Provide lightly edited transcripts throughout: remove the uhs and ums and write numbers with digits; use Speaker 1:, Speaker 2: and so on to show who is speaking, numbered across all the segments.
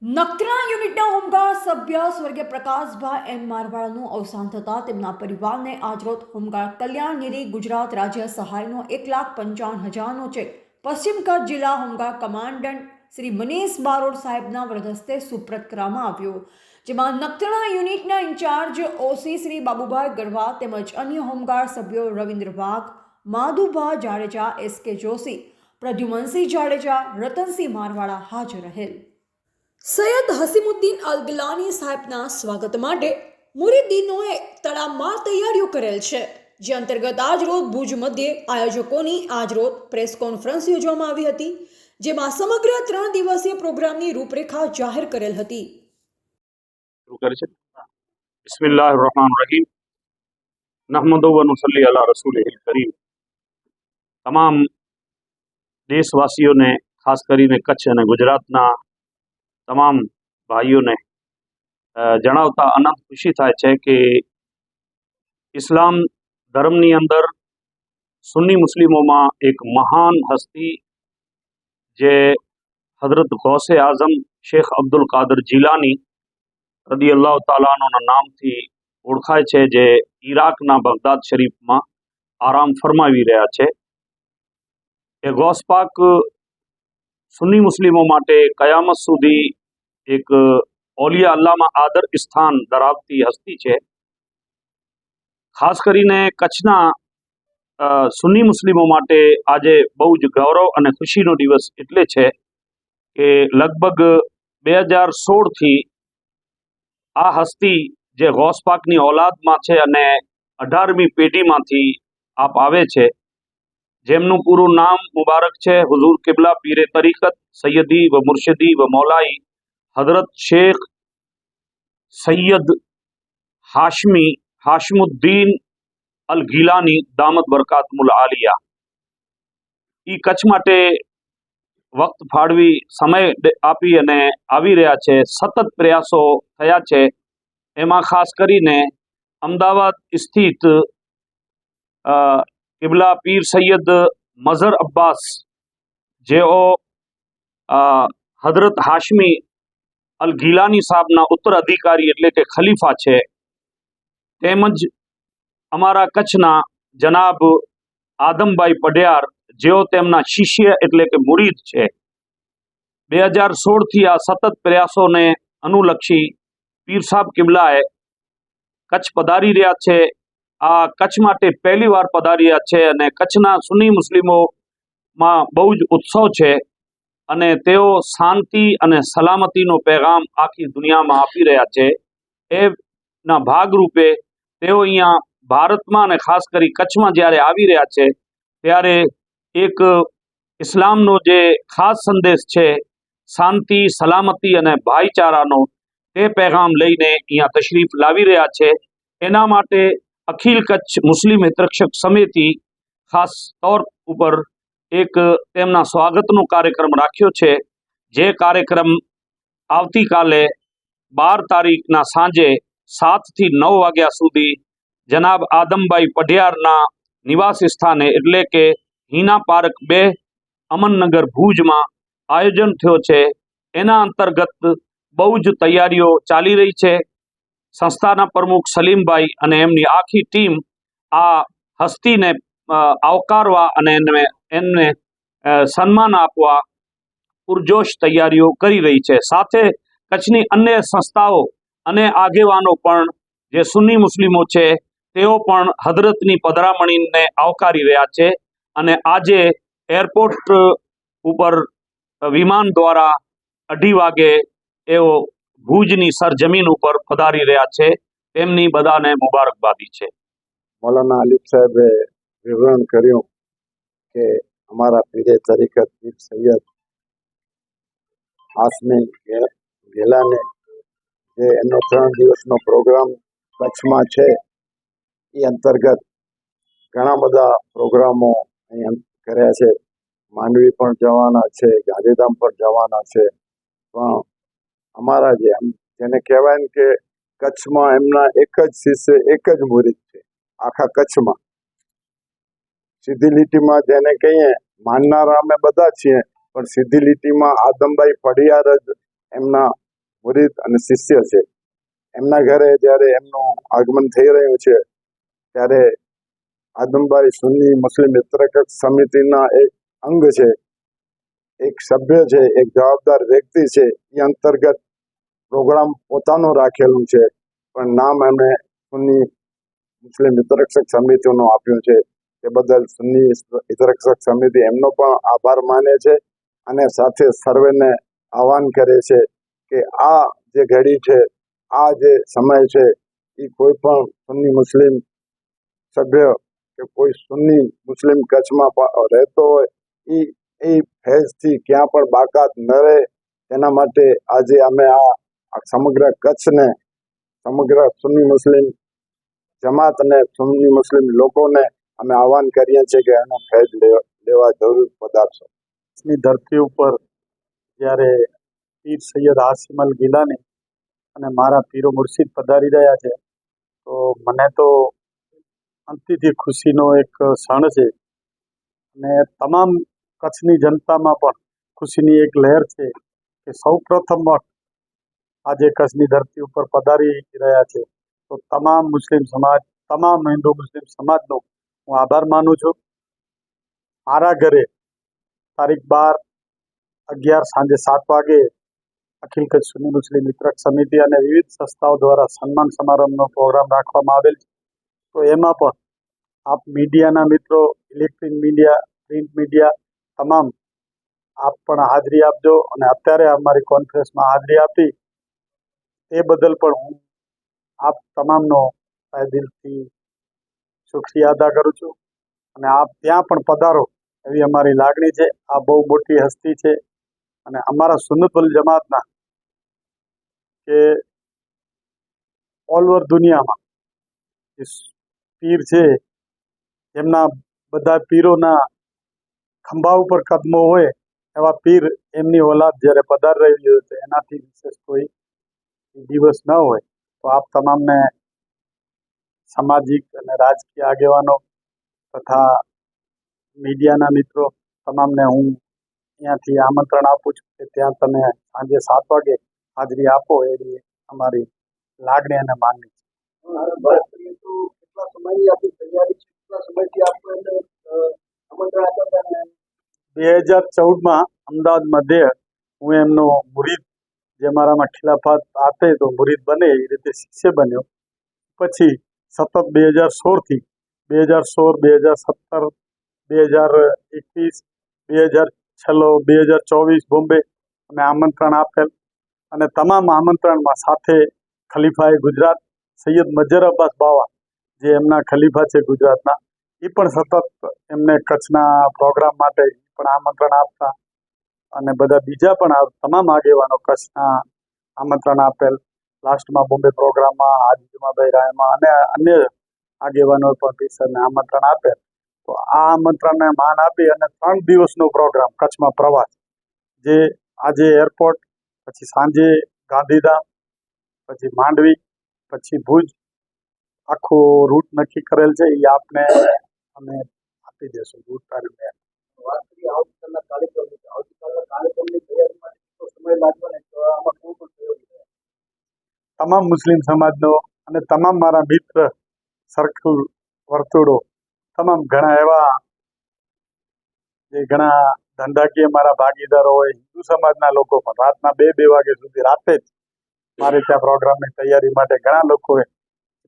Speaker 1: નખત્રાણા યુનિટના હોમગાર્ડ સભ્ય સ્વર્ગીય પ્રકાશભાઈ એમ મારવાડાનું અવસાન થતાં તેમના પરિવારને આજરોજ હોમગાર્ડ કલ્યાણ નિધિ ગુજરાત રાજ્ય સહાયનો 1,55,000નો ચેક પશ્ચિમ કચ્છ જિલ્લા હોમગાર્ડ કમાન્ડન્ટ શ્રી મનીષ બારોટ સાહેબના વરદહસ્તે સુપ્રત કરવામાં આવ્યો, જેમાં નખત્રાણા યુનિટના ઇન્ચાર્જ ઓસી શ્રી બાબુભાઈ ગરવા તેમજ અન્ય હોમગાર્ડ સભ્યો રવિન્દ્ર વાઘ, માધુભા જાડેજા, એસકે જોશી, પ્રદ્યુમનસિંહ જાડેજા, રતનસિંહ મારવાડા હાજર રહેલ. સૈયદ હસીમુદ્દીન અલ ગિલાની સાહેબના સ્વાગત માટે મુરીદીનોએ તડામાર તૈયારીઓ કરેલ છે, જે અંતર્ગત આજરોજ ભુજ મધ્યે આયોજકોની આજરોજ પ્રેસ કોન્ફરન્સ યોજવામાં આવી હતી, જેમાં સમગ્ર 3 દિવસીય પ્રોગ્રામની રૂપરેખા જાહેર કરેલ હતી.
Speaker 2: બિસ્મિલ્લાહિર્રહમાનિર્રહીમ. નહમદુ વ નુસલ્લી અલા રસૂલિહિલ કરીમ. તમામ દેશવાસીઓને, ખાસ કરીને કચ્છ અને ગુજરાતના તમામ ભાઈઓને જણાવતા અનંત ખુશી થાય છે કે ઇસ્લામ ધર્મની અંદર સુન્ની મુસ્લિમોમાં એક મહાન હસ્તી જે હઝરત ગૌસે આઝમ શેખ અબ્દુલ કાદર જીલાની રદિયલ્લાહુ તાલા અન્હુના નામથી ઓળખાય છે, જે ઈરાકના બગદાદ શરીફમાં આરામ ફરમાવી રહ્યા છે. એ ગૌસ પાક સુન્ની મુસ્લિમો માટે કયામત સુધી એક ઓલિયા અલ્લાહમાં આદર સ્થાન ધરાવતી હસ્તી છે. ખાસ કરીને કચ્છના સુન્ની મુસ્લિમો માટે આજે બહુ જ ગૌરવ અને ખુશીનો દિવસ એટલે છે કે લગભગ 2016થી આ હસ્તી જે ગૌસ પાકની ઓલાદમાં છે અને 18મી પેઢીમાંથી આપ આવે છે, જેમનું પૂરું નામ મુબારક છે હુઝુર કિબલા પીરે તરીકત સૈયદી વ મુર્શિદી વ મૌલાઈ હઝરત શેખ સૈયદ હાશિમુદ્દીન અલ ગિલાની દામત બરકાતુલ આલિયા. એ કચ્છ માટે વક્ત ફાળવી સમય આપી અને આવી રહ્યા છે. સતત પ્રયાસો થયા છે. એમાં ખાસ કરીને અમદાવાદ સ્થિત કિબલા પીર સૈયદ મઝહર અબ્બાસ, જેઓ હઝરત હાશમી અલ ગિલાની સાહેબના ઉત્તરાધિકારી એટલે કે ખલીફા છે, તેમજ અમારા કચ્છના જનાબ આદમભાઈ પઢિયાર, જેઓ તેમના શિષ્ય એટલે કે મુરીદ છે. 2016થી આ સતત પ્રયાસોને અનુલક્ષી પીર સાહેબ કિબલાએ કચ્છ પધારી રહ્યા છે. આ કચ્છ માટે પહેલી વાર પધારી રહ્યા છે અને કચ્છના સુન્ની મુસ્લિમોમાં બહુ જ ઉત્સવ છે અને તેઓ શાંતિ અને સલામતીનો પેગામ આખી દુનિયામાં આપી રહ્યા છે. એના ભાગરૂપે તેઓ અહીંયા ભારતમાં અને ખાસ કરી કચ્છમાં જ્યારે આવી રહ્યા છે, ત્યારે એક ઇસ્લામનો જે ખાસ સંદેશ છે, શાંતિ, સલામતી અને ભાઈચારાનો, તે પેગામ લઈને અહીંયા તશરીફ લાવી રહ્યા છે. એના માટે અખિલ કચ્છ મુસ્લિમ હિતરક્ષક સમિતિ ખાસ તौर ઉપર એક તેમના સ્વાગતનો કાર્યક્રમ રાખ્યો છે, જે કાર્યક્રમ આવતીકાલે 12 તારીખના સાંજે 7થી 9 વાગ્યા સુધી જનાબ આદમભાઈ પઢિયારના નિવાસ સ્થાને એટલે કે હિના પાર્ક 2, અમનનગર, ભુજમાં આયોજન થયો છે. એના અંતર્ગત બહુ જ તૈયારીઓ ચાલી રહી છે. સંસ્થાના પ્રમુખ સલીમભાઈ અને એમની આખી ટીમ આ હસ્તીને આવકારવા અને એમને સન્માન આપવા પુરજોશ તૈયારીઓ કરી રહી છે. સાથે કચ્છની અન્ય સંસ્થાઓ અને આગેવાનો પણ જે સુન્ની મુસ્લિમો છે, તેઓ પણ હઝરતની પધરામણીને આવકારી રહ્યા છે અને આજે એરપોર્ટ ઉપર વિમાન દ્વારા 2:30 વાગે એઓ ભુજની સરજમીન ઉપર પધારી રહ્યા છે. તેમની બધાને મુબારકબાદી છે.
Speaker 3: મૌલાના આલિફ સાહેબે વિવરણ કર્યું કે અમારા પીરે તરીકત પીર સૈયદ હાશમી ગિલાને જે એનો 3 દિવસનો પ્રોગ્રામ કચ્છમાં છે, એ અંતર્ગત ઘણા બધા પ્રોગ્રામો અહીં કર્યા છે. માંડવી પણ જવાના છે, ગાંધીધામ પણ જવાના છે. પણ અમારા જેને કહેવાય ને કે કચ્છમાં એમના એક જ શિષ્ય, એક જ મુરીદ છે આખા કચ્છમાં. સીધી લીટીમાં જેને કહીએ માનનારા અમે બધા છીએ, પણ સીધી લીટીમાં આદમભાઈ પઢિયાર જ એમના મુરીદ અને શિષ્ય છે. એમના ઘરે જ્યારે એમનું આગમન થઈ રહ્યું છે ત્યારે આદમબારી સુન્ની મુસ્લિમ મિત્રકક્ષ સમિતિના એક અંગ છે, એક સભ્ય છે, એક જવાબદાર વ્યક્તિ છે. એ અંતર્ગત પ્રોગ્રામ પોતાનું રાખેલું છે, પણ નામ એમણે સુન્ની મુસ્લિમ હિતરક્ષક સમિતિનું આપ્યું છે. તે બદલ સુન્ની હિતરક્ષક સમિતિ એમનો પણ આભાર માને છે અને સાથે સર્વેને આહવાન કરે છે કે આ જે ઘડી છે, આ જે સમય છે, એ કોઈ પણ સુન્ની મુસ્લિમ સભ્ય કે કોઈ સુન્ની મુસ્લિમ કચ્છમાં રહેતો હોય એ ફેઝથી ક્યાં પણ બાકાત ન રહે, તેના માટે આજે અમે આ સમગ્ર કચ્છને, સમગ્ર સુન્ની મુસ્લિમ જમાત અને સુન્ની મુસ્લિમ લોકોને અમે આહવાન કરીએ છીએ કે એનો ફેઝ લેવા જરૂર પધારશો.
Speaker 4: ની ધરતી ઉપર જ્યારે પીર સૈયદ હાશિમ અલ ગિલાની અને મારા પીરો મુર્શિદ પધારી રહ્યા છે, તો મને તો અંતિથી ખુશીનો એક ક્ષણ છે અને તમામ કચ્છની જનતામાં પણ ખુશીની એક લહેર છે કે સૌ પ્રથમ વખત આજે કચ્છની ધરતી ઉપર પધારી રહ્યા છે. તો તમામ મુસ્લિમ સમાજ, તમામ હિન્દુ મુસ્લિમ સમાજનો હું આભાર માનું છું. મારા ઘરે તારીખ 12/11 સાંજે 7 વાગે અખિલ કચ્છ સુન્ની મુસ્લિમ મિત્રક સમિતિ અને વિવિધ સંસ્થાઓ દ્વારા સન્માન સમારંભનો પ્રોગ્રામ રાખવામાં આવેલ છે. તો એમાં પણ આપ મીડિયાના મિત્રો, ઇલેક્ટ્રિક મીડિયા, પ્રિન્ટ મીડિયા તમામ આપ પણ હાજરી આપજો અને અત્યારે અમારી કોન્ફરન્સમાં હાજરી આપી એ બદલ પણ હું આપ તમામનો દિલથી શુક્રિયા અદા કરું છું અને આપ ત્યાં પણ પધારો એવી અમારી લાગણી છે. આ બહુ મોટી હસ્તી છે અને અમારા સુન્નત વલ જમાતના કે ઓલ ઓવર દુનિયામાં જે પીર છે, એમના બધા પીરોના ખંભા ઉપર કદમો હોય એવા પીર એમની ઓલાદ જ્યારે પધાર રહી હોય તો એનાથી વિશેષ કોઈ દિવસ ન હોય. તો આપ તમામને સામાજિક અને રાજકીય આગેવાનો તથા મીડિયાના મિત્રો તમામને હું અહીંયાથી આમંત્રણ આપું છું કે ત્યાં તમે સાંજે 7 વાગે હાજરી આપો એવી અમારી લાગણી અને માંગણી છે. 2014માં અમદાવાદ મધ્યે હું એમનો મુરીદ, જે મારામાં ખિલાફત આપે તો મુરીદ બને એ રીતે શિષ્ય બન્યો. પછી સતત 2016થી 2016, 2017, 2021, 2024 બોમ્બે અમે આમંત્રણ આપેલ અને તમામ આમંત્રણમાં સાથે ખલીફાએ ગુજરાત સૈયદ મજર અબ્બાસ બાવા, જે એમના ખલીફા છે ગુજરાતના, એ પણ સતત એમને કચ્છના પ્રોગ્રામ માટે પણ આમંત્રણ આપતા અને બધા બીજા પણ તમામ આગેવાનો કચ્છના આમંત્રણ આપેલ. લાસ્ટમાં બોમ્બે પ્રોગ્રામમાં હાજી જુમાભાઈ રાયમા અને અન્ય આગેવાનોએ પણ પીસરને આમંત્રણ આપેલ. તો આ આમંત્રણને માન આપી અને 3 દિવસનો પ્રોગ્રામ કચ્છમાં પ્રવાસ, જે આજે એરપોર્ટ, પછી સાંજે ગાંધીધામ, પછી માંડવી, પછી ભુજ, આખો રૂટ નક્કી કરેલ છે. એ આપને અમે આપી દેશું રૂટ અને તમામ મુસ્લિમ સમાજનો અને તમામ મારા મિત્ર સર્કલ વર્તુળો, તમામ ઘણા એવા જે ઘણા ધંધાકીય મારા ભાગીદારો હોય, હિન્દુ સમાજના લોકો પણ રાતના 2 વાગ્યા સુધી રાતે જ મારે ત્યાં પ્રોગ્રામની તૈયારી માટે ઘણા લોકોએ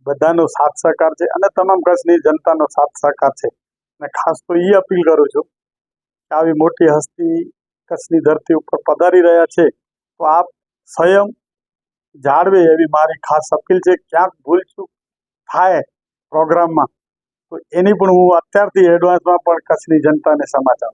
Speaker 4: બધાનો સાથ સહકાર છે અને તમામ કચ્છની જનતાનો સાથ સહકાર છે. અને ખાસ તો એ અપીલ કરું છું કે આવી મોટી હસ્તી કચ્છની ધરતી ઉપર પધારી રહ્યા છે તો આપ સંયમ જાળવે એવી મારી ખાસ અપીલ છે. ક્યાંક ભૂલચૂક થાય પ્રોગ્રામમાં તો એની પણ હું અત્યારથી એડવાન્સમાં પણ કચ્છની જનતાને સમાચાર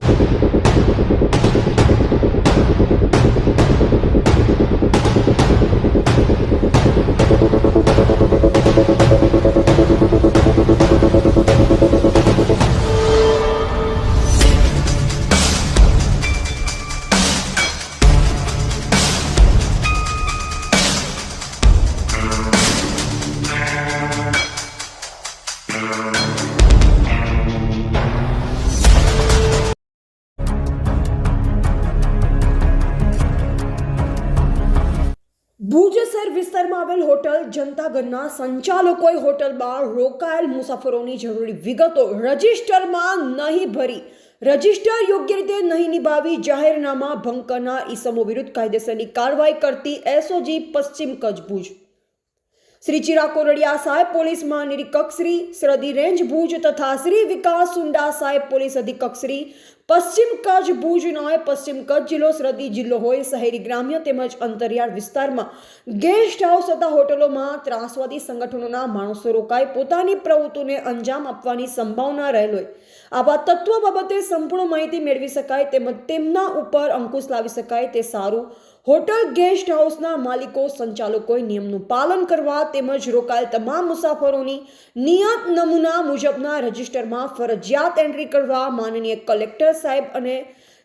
Speaker 1: ભુજ શહેર વિસ્તારમાં આવેલ હોટલ જનતાગરના સંચાલકોએ હોટલમાં રોકાયેલ મુસાફરોની જરૂરી વિગતો રજિસ્ટરમાં નહીં ભરી રજિસ્ટર યોગ્ય રીતે નહીં નિભાવી જાહેરનામા ભંગ કરનાર ઈસમો વિરુદ્ધ કાયદેસરની કાર્યવાહી કરતી એસઓજી પશ્ચિમ કચ્છ ભુજ શ્રી ચિરાગ કોરડિયા સાહેબ પોલીસ મહાનિરીક્ષક શ્રી સરહદી રેન્જ ભુજ તથા શ્રી વિકાસ સુંડા સાહેબ પોલીસ અધિક્ષક શ્રી પશ્ચિમ કચ્છ ભુજ નાયબ પશ્ચિમ કચ્છ જિલ્લો સરહદી જિલ્લો હોય શહેરી ગ્રામ્ય તેમજ અંતરિયાળ વિસ્તારમાં ગેસ્ટ હાઉસ તથા હોટલોમાં ત્રાસવાદી સંગઠનોના માણસો રોકાઈ પોતાની પ્રવૃત્તિને અંજામ આપવાની સંભાવના રહેલ હોય આવા તત્વો બાબતે સંપૂર્ણ માહિતી મેળવી શકાય તેમજ તેમના ઉપર અંકુશ લાવી શકાય તે સારું હોટલ ગેસ્ટ હાઉસના માલિકો સંચાલકોએ નિયમનું પાલન કરવા તેમજ રોકાયેલ તમામ મુસાફરોની નિયત નમૂના મુજબના રજિસ્ટરમાં ફરજિયાત એન્ટ્રી કરવા માનનીય કલેક્ટર સાહેબ અને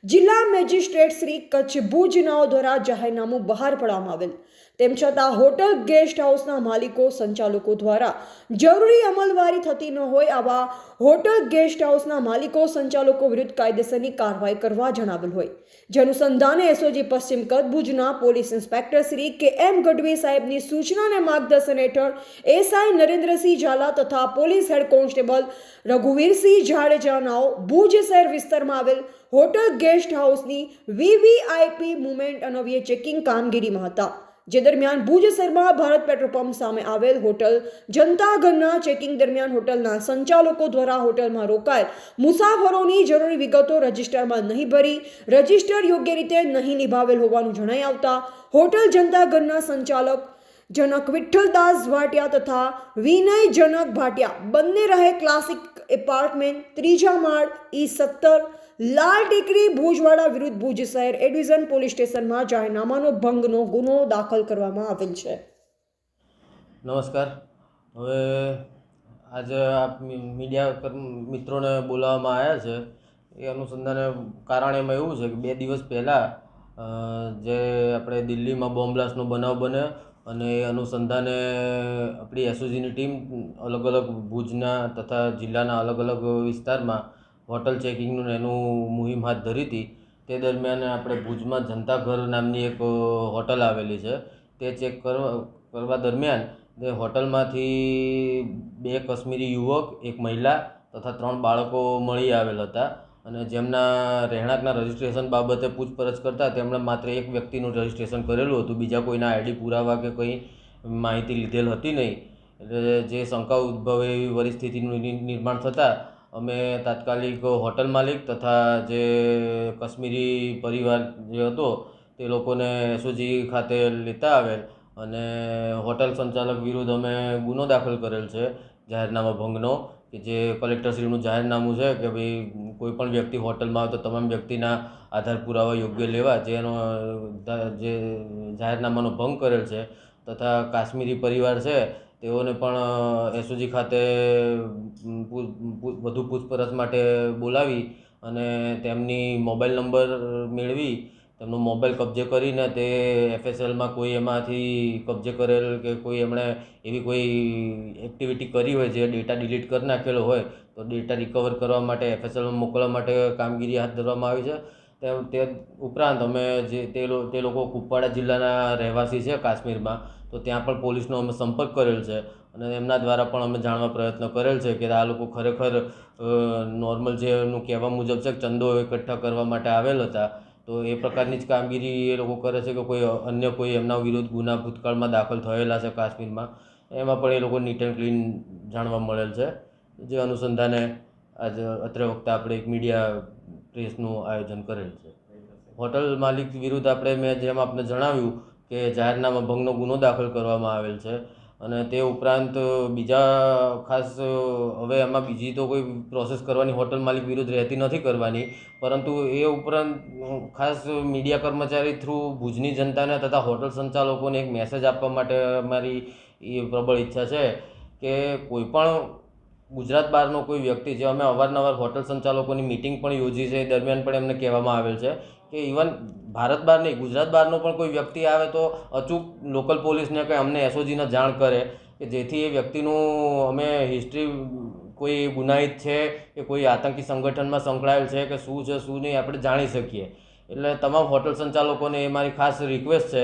Speaker 1: જિલ્લા મેજિસ્ટ્રેટ શ્રી કચ્છ ભુજનાઓ દ્વારા જાહેરનામું બહાર પાડવામાં આવેલ તેમ છતાં હોટલ ગેસ્ટ હાઉસના માલિકો સંચાલકો દ્વારા જરૂરી અમલવારી થતી ન હોય આવા હોટલ ગેસ્ટ હાઉસના માલિકો સંચાલકો વિરુદ્ધ કાયદેસરની કાર્યવાહી કરવા જણાવેલ હોય જે અનુસંધાને એસઓજી પશ્ચિમ કચ્છ ભુજના police inspector Shri K M. Gadhvi સાહેબની સૂચના અને માર્ગદર્શન હેઠળ એસઆઈ નરેન્દ્રસિંહ ઝાલા તથા પોલીસ હેડ કોન્સ્ટેબલ રઘુવીરસિંહ જાડેજાનાઓ ભુજ શહેર વિસ્તારમાં આવેલ હોટલ ગેસ્ટ હાઉસની વીવીઆઈપી મુવમેન્ટ અનવ્ય ચેકિંગ કામગીરીમાં હતા જે દરમિયાન ભુજ શહેરમાં ભારત પેટ્રોલ પંપ સામે આવેલ હોટલ જનતાગરના ચેકિંગ દરમિયાન હોટલના સંચાલકો દ્વારા હોટલમાં રોકાયેલ મુસાફરોની જરૂરી વિગતો રજિસ્ટરમાં નહીં ભરી રજિસ્ટર યોગ્ય રીતે નહીં નિભાવેલ હોવાનું જણાઈ આવતા હોટલ જનતાગરના સંચાલક જનક વિઠ્ઠલદાસ ભાટિયા તથા વિનય જનક ભાટિયા બંને રહે ક્લાસિક એપાર્ટમેન્ટ ત્રીજા માળ E17 લાલ ટેકરી ભુજવાડા વિરુદ્ધ ભુજ શહેર એ ડિવિઝન પોલીસ સ્ટેશનમાં જાહેરનામાનો ભંગનો ગુનો દાખલ કરવામાં આવેલ છે.
Speaker 5: નમસ્કાર. હવે આજે આપ મીડિયા મિત્રોને બોલાવવામાં આવ્યા છે એ અનુસંધાને કારણ એમાં એવું છે કે 2 દિવસ પહેલાં જે આપણે દિલ્હીમાં બોમ્બ બ્લાસ્ટનો બનાવ બન્યો અને એ અનુસંધાને આપણી એસઓજીની ટીમ અલગ અલગ ભુજના તથા જિલ્લાના અલગ અલગ વિસ્તારમાં હોટલ ચેકિંગનું એનું મુહિમ હાથ ધરી હતી. તે દરમિયાન આપણે ભુજમાં જનતાઘર નામની એક હોટલ આવેલી છે તે ચેક કરવા દરમિયાન તે હોટલમાંથી 2 કાશ્મીરી યુવક, 1 મહિલા તથા 3 બાળકો મળી આવેલ હતા અને જેમના રહેણાંકના રજિસ્ટ્રેશન બાબતે પૂછપરછ કરતાં તેમણે માત્ર એક વ્યક્તિનું રજિસ્ટ્રેશન કરેલું હતું, બીજા કોઈના આઈડી પુરાવા કે કંઈ માહિતી લીધેલ હતી નહીં. એટલે જે શંકા ઉદ્ભવે એવી પરિસ્થિતિનું નિર્માણ થતાં અમે તાત્કાલિક હોટલ માલિક તથા જે કાશ્મીરી પરિવાર જે હતો તે લોકોને એસઓજી ખાતે લેતા આવેલ અને હોટલ સંચાલક વિરુદ્ધ અમે ગુનો દાખલ કરેલ છે જાહેરનામા ભંગનો, કે જે કલેક્ટરશ્રીનું જાહેરનામું છે કે ભાઈ કોઈ પણ વ્યક્તિ હોટલમાં આવે તો તમામ વ્યક્તિના આધાર પુરાવા યોગ્ય લેવા, જેનો જે જાહેરનામાનો ભંગ કરેલ છે તથા કાશ્મીરી પરિવાર છે તેઓને પણ એસઓજી ખાતે વધુ પૂછપરછ માટે બોલાવી અને તેમની મોબાઈલ નંબર મેળવી તેમનો મોબાઈલ કબજે કરીને તે એફએસએલમાં કોઈ એમાંથી કબજે કરેલ કે કોઈ એમણે એવી કોઈ એક્ટિવિટી કરી હોય જે ડેટા ડિલીટ કરી નાખેલો હોય તો ડેટા રિકવર કરવા માટે એફએસએલમાં મોકલવા માટે કામગીરી હાથ ધરવામાં આવી છે. તે ઉપરાંત અમે જે તે લોકો કુપવાડા જિલ્લાના રહેવાસી છે કાશ્મીરમાં, તો ત્યાં પણ પોલીસનો અમે સંપર્ક કરેલ છે અને એમના દ્વારા પણ અમે જાણવા પ્રયત્ન કરેલ છે કે આ લોકો ખરેખર નોર્મલ જે એમનું કહેવા મુજબ છે ચંદો એકઠા કરવા માટે આવેલ હતા. તો એ પ્રકારની જ કામગીરી એ લોકો કરે છે કે કોઈ અન્ય કોઈ એમના વિરુદ્ધ ગુના ભૂતકાળમાં દાખલ થયેલા છે કાશ્મીરમાં, એમાં પણ એ લોકો નીટ એન્ડ ક્લીન જાણવા મળેલ છે. જે અનુસંધાને આજે અત્રે વખતે આપણે એક મીડિયા પ્રેસનું આયોજન કરેલ છે. હોટલ માલિક વિરુદ્ધ આપણે મેં જેમ આપને જણાવ્યું કે જાહેરનામા ભંગનો ગુનો દાખલ કરવામાં આવેલ છે અને તે ઉપરાંત બીજા ખાસ હવે એમાં બીજી તો કોઈ પ્રોસેસ કરવાની હોટલ માલિક વિરુદ્ધ રહેતી નથી કરવાની, પરંતુ એ ઉપરાંત ખાસ મીડિયા કર્મચારી થ્રુ ભુજની જનતાને તથા હોટલ સંચાલકોને એક મેસેજ આપવા માટે અમારી એ પ્રબળ ઈચ્છા છે કે કોઈ પણ ગુજરાત બહારનો કોઈ વ્યક્તિ, જે અમે અવારનવાર હોટલ સંચાલકોની મિટિંગ પણ યોજી છે એ દરમિયાન પણ એમને કહેવામાં આવેલ છે કે ઇવન ભારત બહાર નહીં ગુજરાત બહારનો પણ કોઈ વ્યક્તિ આવે તો અચૂક લોકલ પોલીસને કે અમને એસઓજીને જાણ કરે કે જેથી એ વ્યક્તિનું અમે હિસ્ટ્રી કોઈ ગુનાહિત છે કે કોઈ આતંકી સંગઠનમાં સંકળાયેલ છે કે શું છે શું નહીં આપણે જાણી શકીએ. એટલે તમામ હોટલ સંચાલકોને એ મારી ખાસ રિક્વેસ્ટ છે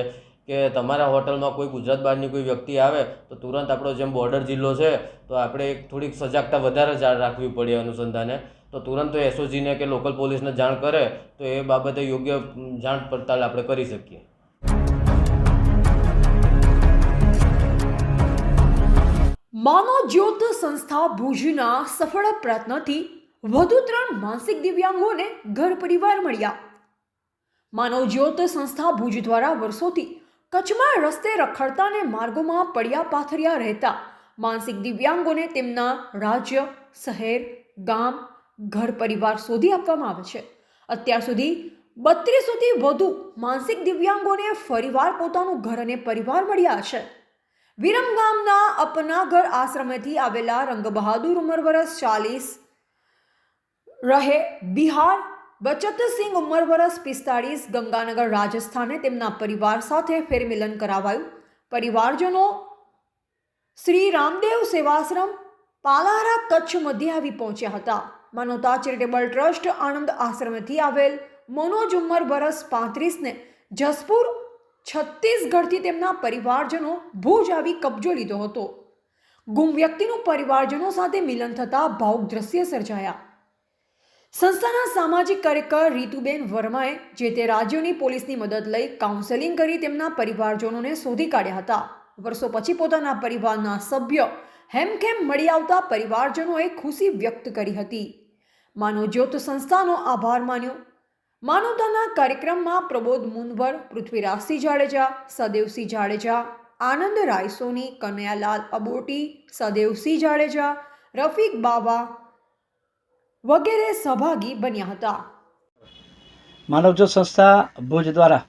Speaker 5: કે તમારા હોટલમાં કોઈ ગુજરાત બહારની કોઈ વ્યક્તિ આવે તો તુરંત આપણો જેમ બોર્ડર જિલ્લો છે તો આપણે થોડીક સજાગતા વધારે રાખવી પડે અનુસંધાને, તો તુરંત તો એસઓજીને કે લોકલ પોલીસને જાણ કરે તો એ બાબતે યોગ્ય જાણ પડતાલ આપણે કરી શકીએ.
Speaker 1: માનવ જ્યોત સંસ્થા ભુજના સફળ પ્રયત્નથી વધુ 3 માનસિક દિવ્યાંગોને ઘર પરિવાર મળ્યા. માનવ જ્યોત સંસ્થા ભુજ દ્વારા વર્ષોથી કચ્છમાં રસ્તે રખડતા અને માર્ગોમાં પડ્યા પાથર્યા રહેતા માનસિક દિવ્યાંગોને તેમના રાજ્ય, શહેર, ગામ, ઘર પરિવાર શોધી આપવામાં આવે છે. અત્યાર સુધી 3200થી વધુ માનસિક દિવ્યાંગોને ફરીવાર પોતાનું ઘર અને પરિવાર મળ્યા છે. વિરમગામના અપનાગર આશ્રમેથી આવેલા રંગબહાદુર ઉંમર વર્ષ 40 રહે બિહાર, બચતસિંહ ઉંમર વર્ષ 45 ગંગાનગર રાજસ્થાને તેમના પરિવાર સાથે ફેરમિલન કરાવાયું. પરિવારજનો શ્રી રામદેવ સેવાશ્રમ પાલારા કચ્છ મધ્ય આવી પહોંચ્યા હતા. માનવતા ચેરિટેબલ ટ્રસ્ટ આણંદ આશ્રમેથી આવેલ મનોજ ઉંમર વર્ષ 35ને જસપુર છત્તીસગઢથી તેમના પરિવારજનો ભુજ આવી કબજો લીધો હતો. ગુમ વ્યક્તિનું પરિવારજનો સાથે મિલન થતા ભાવુક દ્રશ્ય સર્જાયા. સંસ્થાના સામાજિક કાર્યકર રીતુબેન વર્માએ જે તે રાજ્યોની પોલીસની મદદ લઈ કાઉન્સેલિંગ કરી તેમના પરિવારજનોને શોધી કાઢ્યા હતા. વર્ષો પછી પોતાના પરિવારના સભ્ય હેમખેમ મળી આવતા પરિવારજનોએ ખુશી વ્યક્ત કરી હતી. માનવ જ્યોત સંસ્થાનો આભાર માન્યો. માનવતાના કાર્યક્રમમાં પ્રબોધ મુનવર, પૃથ્વીરાજસિંહ જાડેજા, સદેવસિંહ જાડેજા, આનંદ રાયસોની, કનૈયાલાલ અબોટી, સદેવસિંહ જાડેજા, રફીક બાવા વગેરે સહભાગી બન્યા હતા.
Speaker 6: માનવજ્યોત સંસ્થા ભુજ દ્વારા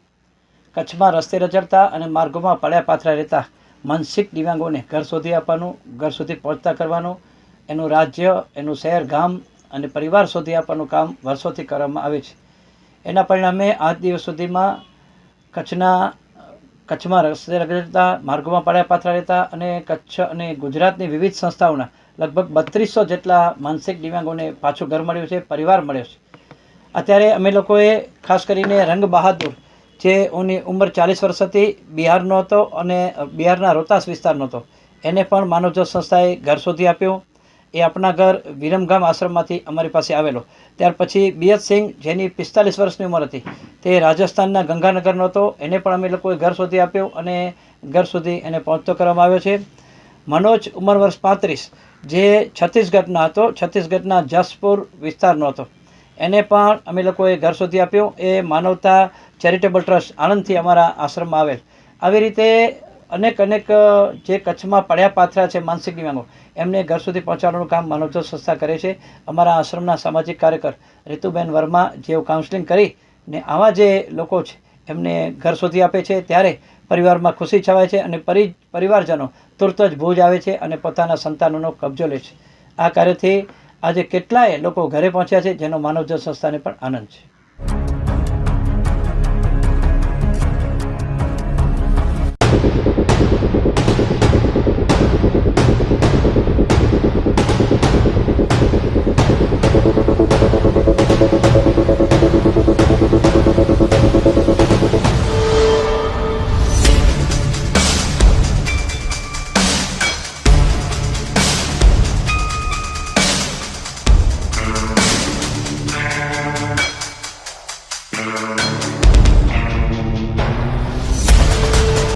Speaker 6: કચ્છમાં રસ્તે રચડતા અને માર્ગોમાં પડ્યા પાથરા રહેતા માનસિક દિવ્યાંગોને ઘર શોધી આપવાનું, ઘર સુધી પહોંચતા કરવાનું, એનું રાજ્ય, એનું શહેર, ગામ અને પરિવાર શોધી આપવાનું કામ વર્ષોથી કરવામાં આવે છે. એના પરિણામે આજ દિવસ સુધીમાં કચ્છમાં રસ્તે રખડતા, માર્ગોમાં પડ્યા પાથરા રહેતા અને કચ્છ અને ગુજરાતની વિવિધ સંસ્થાઓના લગભગ 3200 જેટલા માનસિક દિવ્યાંગોને પાછું ઘર મળ્યું છે, પરિવાર મળ્યો છે. અત્યારે અમે લોકોએ ખાસ કરીને રંગ બહાદુર, જેની ઉંમર 40 વર્ષ હતી, બિહારનો હતો અને બિહારના રોહતાસ વિસ્તારનો હતો, એને પણ માનવજ્યોત સંસ્થાએ ઘર શોધી આપ્યું. એ આપણા ઘર વિરમગામ આશ્રમમાંથી અમારી પાસે આવેલો. ત્યાર પછી બિયતસિંહ, જેની 45 વર્ષની ઉંમર હતી, તે રાજસ્થાનના ગંગાનગરનો હતો, એને પણ અમે લોકોએ ઘર શોધી આપ્યું અને ઘર સુધી એને પહોંચતો કરવામાં આવ્યો છે. મનોજ ઉંમર વર્ષ 35, જે છત્તીસગઢના હતો, છત્તીસગઢના જસપુર વિસ્તારનો હતો, એને પણ અમે લોકોએ ઘર શોધી આપ્યું. એ માનવતા ચેરિટેબલ ટ્રસ્ટ આણંદથી અમારા આશ્રમમાં આવેલ. આવી રીતે અનેક જે કચ્છમાં પડ્યા પાથરા છે માનસિક દિવ્યાંગો, એમને ઘર સુધી પહોંચાડવાનું કામ માનવજ્યોત સંસ્થા કરે છે. અમારા આશ્રમના સામાજિક કાર્યકર રીતુબેન વર્મા, જેઓ કાઉન્સેલિંગ કરીને આવા જે લોકો છે એમને ઘર શોધી આપે છે, ત્યારે પરિવારમાં ખુશી છવાય છે અને પરિવારજનો તુરત જ ભુજ આવે છે અને પોતાના સંતાનોનો કબજો લે છે. આ કાર્યથી આજે કેટલાય લોકો ઘરે પહોંચ્યા છે, જેનો માનવજ્યોત સંસ્થાને પણ આનંદ છે.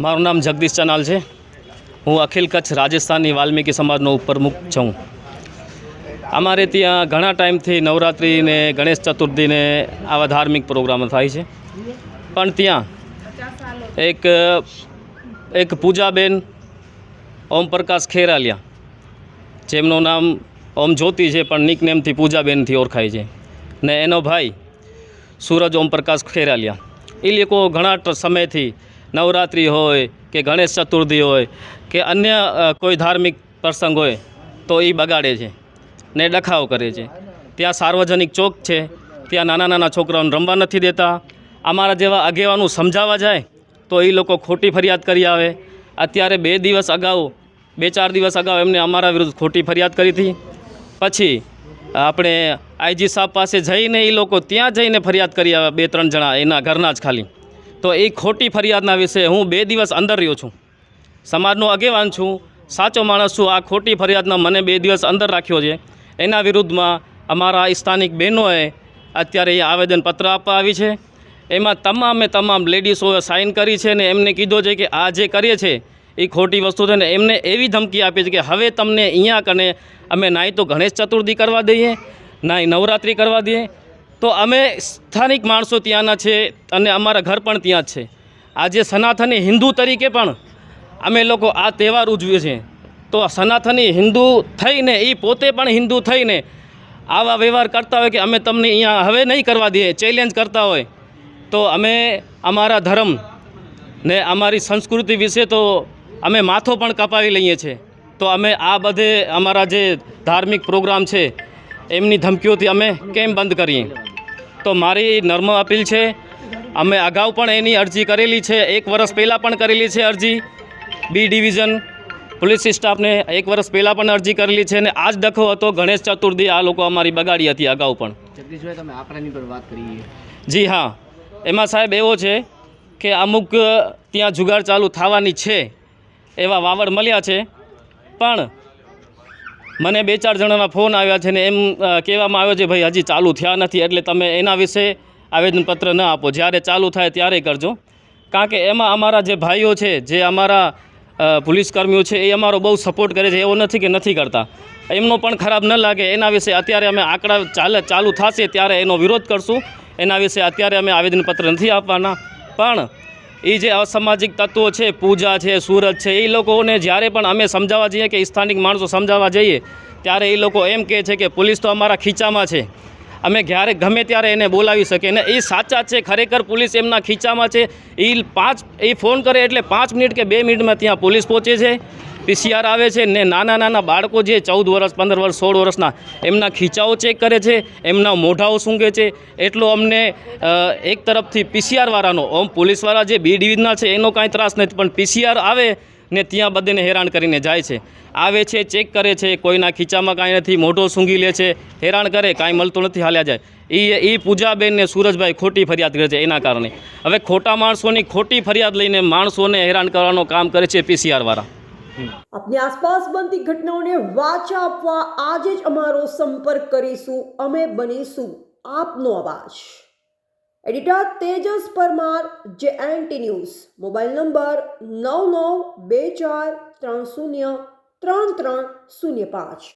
Speaker 7: મારું નામ જગદીશ ચનાલ છે. હું અખિલ કચ્છ રાજસ્થાની વાલ્મીકી સમાજનો ઉપપ્રમુખ છું. અમારે ત્યાં ઘણા ટાઈમથી નવરાત્રિ ને ગણેશ ચતુર્થીને આવા ધાર્મિક પ્રોગ્રામો થાય છે. પણ ત્યાં એક પૂજાબેન ઓમપ્રકાશ ખેરાલિયા, જેમનું નામ ઓમ જ્યોતિ છે પણ નિકનેમથી પૂજાબેનથી ઓળખાય છે, ને એનો ભાઈ સૂરજ ઓમપ્રકાશ ખેરાલિયા, એ લોકો ઘણા સમયથી નવરાત્રિ હોય કે ગણેશ ચતુર્થી હોય કે અન્ય કોઈ ધાર્મિક પ્રસંગ હોય તો એ બગાડે છે ને ડખાવ કરે છે. ત્યાં સાર્વજનિક ચોક છે, ત્યાં નાના છોકરાઓને રમવા નથી દેતા. અમારા જેવા આગેવાનો સમજાવવા જાય તો એ લોકો ખોટી ફરિયાદ કરી આવે. અત્યારે 2 દિવસ અગાઉ 2-4 દિવસ અગાઉ એમને અમારા વિરુદ્ધ ખોટી ફરિયાદ કરી હતી. પછી આપણે આઈજી સાહેબ પાસે જઈને એ લોકો ત્યાં જઈને ફરિયાદ કરી આવ્યા, 2-3 જણા એના ઘરના જ ખાલી. તો એ ખોટી ફરિયાદના વિશે હું 2 દિવસ અંદર રહ્યો છું. સમાજનો આગેવાન છું, સાચો માણસ છું. આ ખોટી ફરિયાદના મને 2 દિવસ અંદર રાખ્યો છે. એના વિરુદ્ધમાં અમારા સ્થાનિક બહેનોએ અત્યારે એ આવેદનપત્ર આપવા આવી છે. એમાં તમામ લેડીઝોએ સાઇન કરી છે ને એમને કીધો છે કે આ જે કરીએ છે એ ખોટી વસ્તુ છે ને એમને એવી ધમકી આપી છે કે હવે તમને અહીંયા કને અમે નાય તો ગણેશ ચતુર્થી કરવા દઈએ, નાય નવરાત્રિ કરવા દઈએ. તો અમે સ્થાનિક માણસો ત્યાંના છે અને અમારા ઘર પણ ત્યાં જ છે. આજે સનાતની હિન્દુ તરીકે પણ અમે લોકો આ તહેવાર ઉજવીએ છીએ. તો સનાતની હિન્દુ થઈને એ પોતે પણ હિન્દુ થઈને આવા વ્યવહાર કરતા હોય કે અમે તમને અહીંયા હવે નહીં કરવા દઈએ, ચેલેન્જ કરતા હોય, તો અમે અમારા ધર્મ ને અમારી સંસ્કૃતિ વિશે તો અમે માથો પણ કપાવી લઈએ છીએ. તો અમે આ બધે અમારા જે ધાર્મિક પ્રોગ્રામ છે એમની ધમકીઓથી અમે કેમ બંધ કરીએ? તો મારી નર્મ અપીલ છે, અમે અગાઉ પણ એની અરજી કરેલી છે, 1 વર્ષ પહેલાં પણ કરેલી છે અરજી. બી ડિવિઝન પોલીસ સ્ટાફને 1 વર્ષ પહેલાં પણ અરજી કરેલી છે અને આ જ ડખો હતો ગણેશ ચતુર્થી આ લોકો અમારી બગાડી હતી અગાઉ પણ.
Speaker 8: જગદીશભાઈ, તમે આંકડાની પર વાત કરી.
Speaker 7: જી હા, એમાં સાહેબ એવો છે કે અમુક ત્યાં જુગાર ચાલુ થવાની છે એવા વાવડ મળ્યા છે, પણ મને 2-4 જણાના ફોન આવ્યા છે ને એમ કહેવામાં આવ્યો છે ભાઈ હજી ચાલુ થયા નથી એટલે તમે એના વિશે આવેદનપત્ર ન આપો, જ્યારે ચાલુ થાય ત્યારે કરજો. કારણ કે એમાં અમારા જે ભાઈઓ છે, જે અમારા પોલીસ કર્મીઓ છે એ અમારો બહુ સપોર્ટ કરે છે. એવો નથી કે નથી કરતા, એમનો પણ ખરાબ ન લાગે એના વિશે અત્યારે અમે આંકડા ચાલુ થશે ત્યારે એનો વિરોધ કરશું. એના વિશે અત્યારે અમે આવેદનપત્ર નથી આપવાના. પણ એ જે અસામાજિક તત્વો છે, પૂજા છે, સુરત છે, એ લોકોને જ્યારે પણ અમે સમજાવવા જઈએ કે સ્થાનિક માણસો સમજાવવા જઈએ ત્યારે એ લોકો એમ કહે છે કે પોલીસ તો અમારા ખીચામાં છે, અમે જ્યારે ગમે ત્યારે એને બોલાવી શકીએ. ને એ સાચા છે, ખરેખર પોલીસ એમના ખીચામાં છે. એ ફોન કરે એટલે 5 મિનિટ કે 2 મિનિટમાં ત્યાં પોલીસ પહોંચે છે, PCR આવે છે ને નાના બાળકો જે 14 વર્ષ, 15 વર્ષ, 16 વર્ષના એમના ખીચાઓ ચેક કરે છે, એમના મોઢાઓ સૂંઘે છે. એટલો અમને એક તરફથી PCR વાળાનો, પોલીસવાળા જે બી ડિવિઝનના છે એનો કાંઈ ત્રાસ નથી, પણ PCR આવે ને ત્યાં બધેને હેરાન કરીને જાય છે. આવે છે, ચેક કરે છે, કોઈના ખીચામાં કાંઈ નથી, મોઢો સૂંઘી લે છે, હેરાન કરે, કાંઈ મળતું નથી, હાલ્યા જાય. એ પૂજાબેન ને સુરજભાઈ ખોટી ફરિયાદ કરે છે એના કારણે. હવે ખોટા માણસોની ખોટી ફરિયાદ લઈને માણસોને હેરાન કરવાનું કામ કરે છે PCR વાળા.
Speaker 1: આપની આસપાસ બનતી ઘટનાઓને વાચા આપવા આજે જ અમારો સંપર્ક કરીશું. અમે બનીશું આપનો અવાજ. Editor Tejas Parmar, JNT news. Mobile number 9924303305.